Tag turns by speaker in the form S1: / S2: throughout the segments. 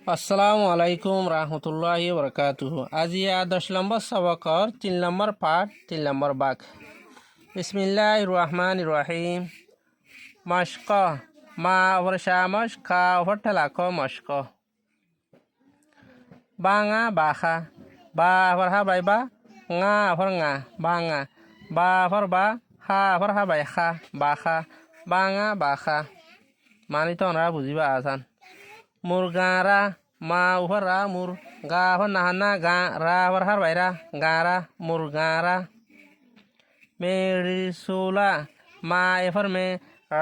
S1: আসসালামু আলাইকুম রহমতুল্লাহি বরকাতুহু। আজি 10 নম্বর সবকর 3 নম্বর পাঠ 3 নম্বর বাক। বিসমিল্লাহির রহমানির রহিম। মশক মা ওর শামস খা ওর ঠেলাক মশক। বাঙা বাখা বা ওর হাবাই বা ngা ওর ngা বাঙা বা ওর বা হা ওর হাবাই খা বাখা বাঙা বাখা। মানি তো আমরা বুঝিবা আসান। মুরগারা মা উহর রা মুর গা হর নাহানা গা রা হর হার বাইরা গারা মুরগারা। মেরিসোলা মা এফর মে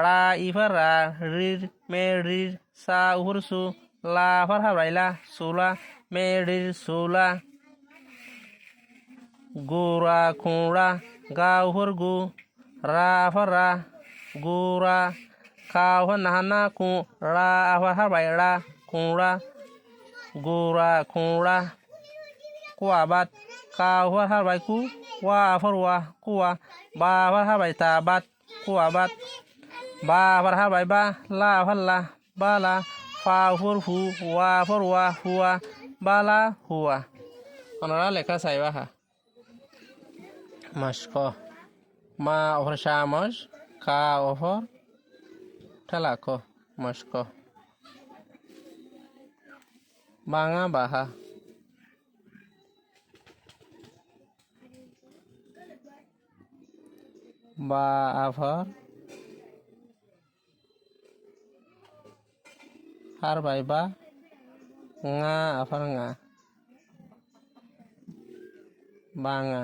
S1: রা ইফর রা রির মেরির সা উহর সু লা হর হার বাইলা সোলা মেরির সোলা। গোরা খুঁড়া গা উহর গু রা হর রা গোরা খা হর নাহানা কু রা হর হার বাইরা খুঁড়া গোরা খুঁড়া। কুয়াবাত ka hor harbai ku wa for wa kuwa ba hor harbai ta bat kuwabat ba hor harbai ba la hor la ba la fa hor hu wa for wa huwa ba la huwa. Onora লেখা চাইবা হা। মশক মা ওহর শামস কা ওহর ঠেলাক মশক। বাঙা বাহা বা আফর হার বাইবা ngা আফর ngা বাঙা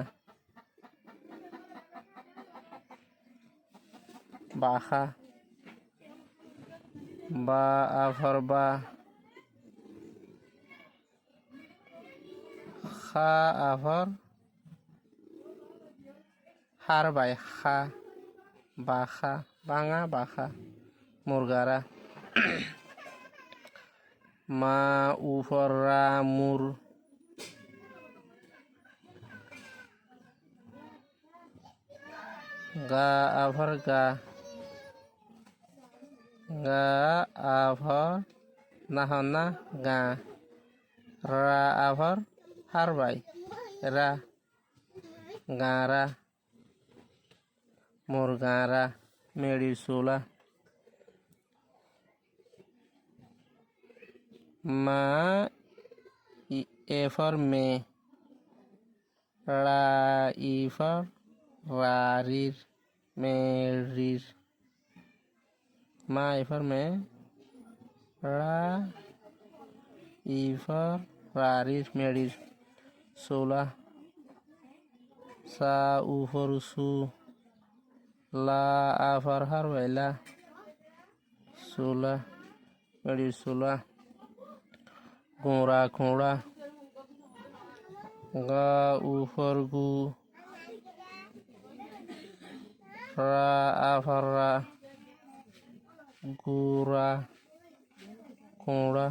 S1: বাখা বা আফর বা খা আফর হার বাই খা বাখা বাঙা বাখা মুরগারা। মা উফর রা মুর গা আফর গা গা আফর নাহনা গা রা আফর হার বাই রা গারা মুরগারা মেডিসোলা। মা এফর মে রা ইফর রারির মেরির মা এফর মে রা ইফর রারির মেরির সোলা। সা উফর সু লা আফর হার বাইলা সোলা মেরির সোলা। গোরা খুঁড়া গা উফর গু রা আফর রা গোরা খুঁড়া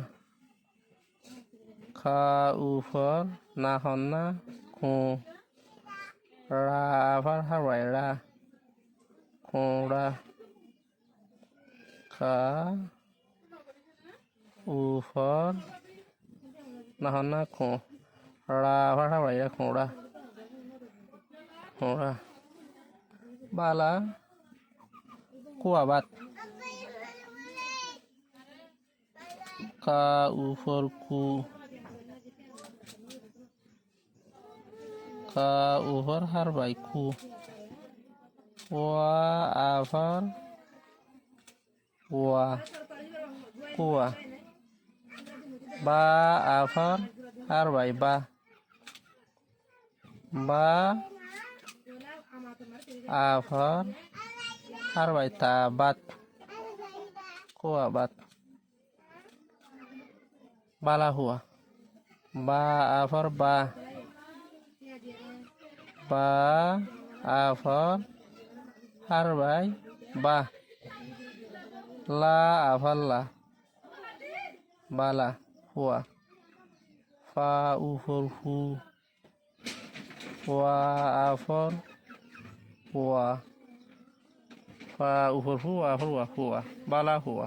S1: খা উফর নাহনা খু রা আফর হার বাইরা খুঁড়া খা উফর নাহনা খু রা আফর হার বাইরা খুঁড়া খুঁড়া বালা কুয়াবাত ka ufor ku ka ufor harbai ku wa afar wa kuwa ba afar harbai ba ba afar harbai ta bat kuwa bat bala huwa ba afar ba ba afar harbai ba la afar la bala huwa fa ufor hu wa afar huwa fa ufor hu wa huwa bala huwa।